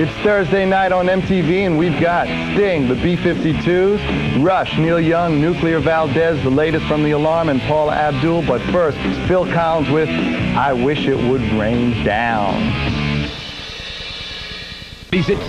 It's Thursday night on MTV, and we've got Sting, the B-52s, Rush, Neil Young, Nuclear Valdez, the latest from The Alarm, and Paula Abdul. But first, Phil Collins with I Wish It Would Rain Down.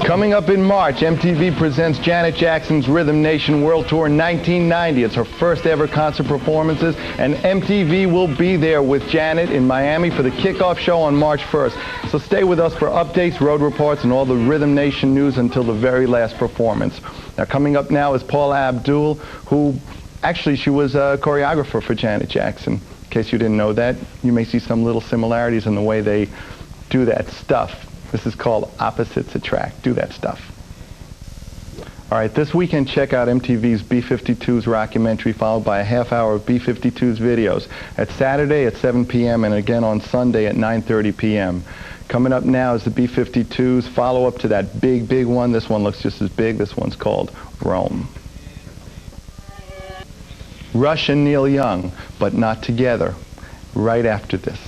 Coming up in March, MTV presents Janet Jackson's Rhythm Nation World Tour 1990. It's her first ever concert performances, and MTV will be there with Janet in Miami for the kickoff show on March 1st. So stay with us for updates, road reports, and all the Rhythm Nation news until the very last performance. Now, coming up now is Paula Abdul, who actually she was a choreographer for Janet Jackson. In case you didn't know that, you may see some little similarities in the way they do that stuff. This is called Opposites Attract. Do that stuff. All right, this weekend, check out MTV's B-52s rockumentary, followed by a half hour of B-52s videos. At Saturday at 7 p.m. and again on Sunday at 9:30 p.m. Coming up now is the B-52s, follow-up to that big one. This one looks just as big. This one's called Rome. Rush and Neil Young, but not together, right after this.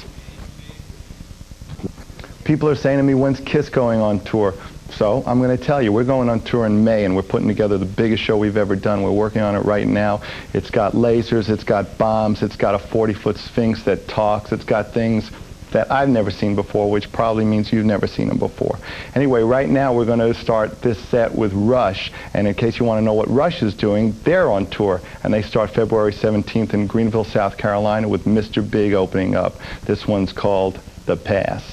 People are saying to me, when's KISS going on tour? So I'm going to tell you, we're going on tour in May, and we're putting together the biggest show we've ever done. We're working on it right now. It's got lasers, it's got bombs, it's got a 40-foot Sphinx that talks, it's got things that I've never seen before, which probably means you've never seen them before. Anyway, right now we're going to start this set with Rush, and in case you want to know what Rush is doing, they're on tour, and they start February 17th in Greenville, South Carolina, with Mr. Big opening up. This one's called The Pass.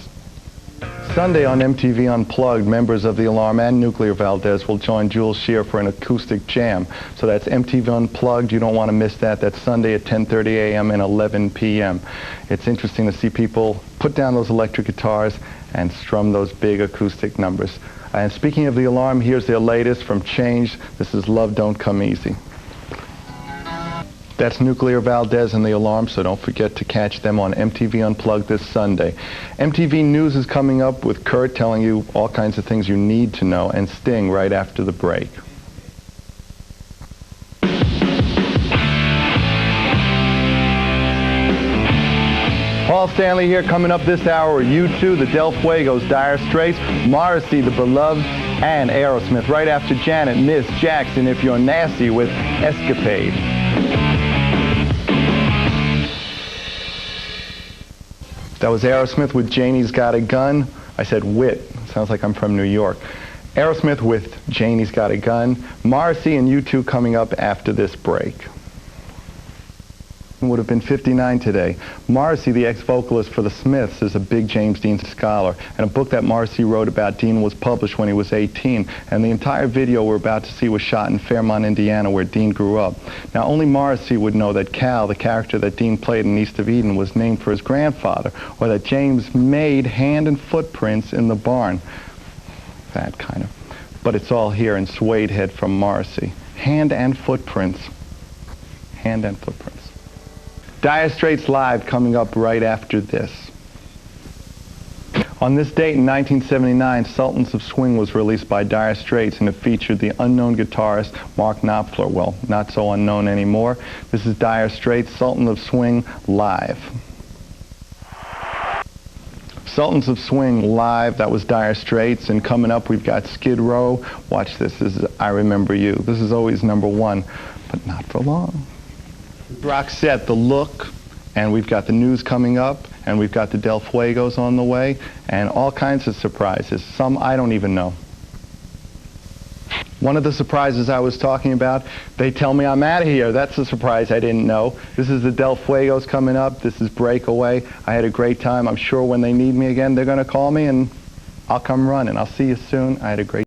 Sunday on MTV Unplugged, members of The Alarm and Nuclear Valdez will join Jules Shear for an acoustic jam. So that's MTV Unplugged. You don't want to miss that. That's Sunday at 10:30 a.m. and 11 p.m. It's interesting to see people put down those electric guitars and strum those big acoustic numbers. And speaking of The Alarm, here's their latest from Change. This is Love Don't Come Easy. That's Nuclear Valdez and The Alarm, so don't forget to catch them on MTV Unplugged this Sunday. MTV News is coming up with Kurt telling you all kinds of things you need to know, and Sting right after the break. Paul Stanley here, coming up this hour, U2, the Del Fuegos, Dire Straits, Morrissey, the Beloved, and Aerosmith. Right after Janet, Miss Jackson, If You're Nasty, with Escapade. That was Aerosmith with Janie's Got a Gun. I said wit. Sounds like I'm from New York. Aerosmith with Janie's Got a Gun. Morrissey and U2 coming up after this break. Would have been 59 today. Morrissey, the ex-vocalist for the Smiths, is a big James Dean scholar, and a book that Morrissey wrote about Dean was published when he was 18, and the entire video we're about to see was shot in Fairmont, Indiana, where Dean grew up. Now, only Morrissey would know that Cal, the character that Dean played in East of Eden, was named for his grandfather, or that James made hand and footprints in the barn. That kind of. But it's all here in Suede Head from Morrissey. Hand and footprints. Hand and footprints. Dire Straits Live coming up right after this. On this date in 1979, Sultans of Swing was released by Dire Straits, and it featured the unknown guitarist Mark Knopfler. Well, not so unknown anymore. This is Dire Straits, Sultans of Swing Live. Sultans of Swing Live, that was Dire Straits, and coming up we've got Skid Row. Watch this, this is I Remember You. This is always #1, but not for long. Roxette, The Look, and we've got the news coming up, and we've got the Del Fuegos on the way, and all kinds of surprises. Some I don't even know. One of the surprises I was talking about, they tell me I'm out of here. That's a surprise I didn't know. This is the Del Fuegos coming up. This is Breakaway. I had a great time. I'm sure when they need me again, they're going to call me, and I'll come running. I'll see you soon. I had a great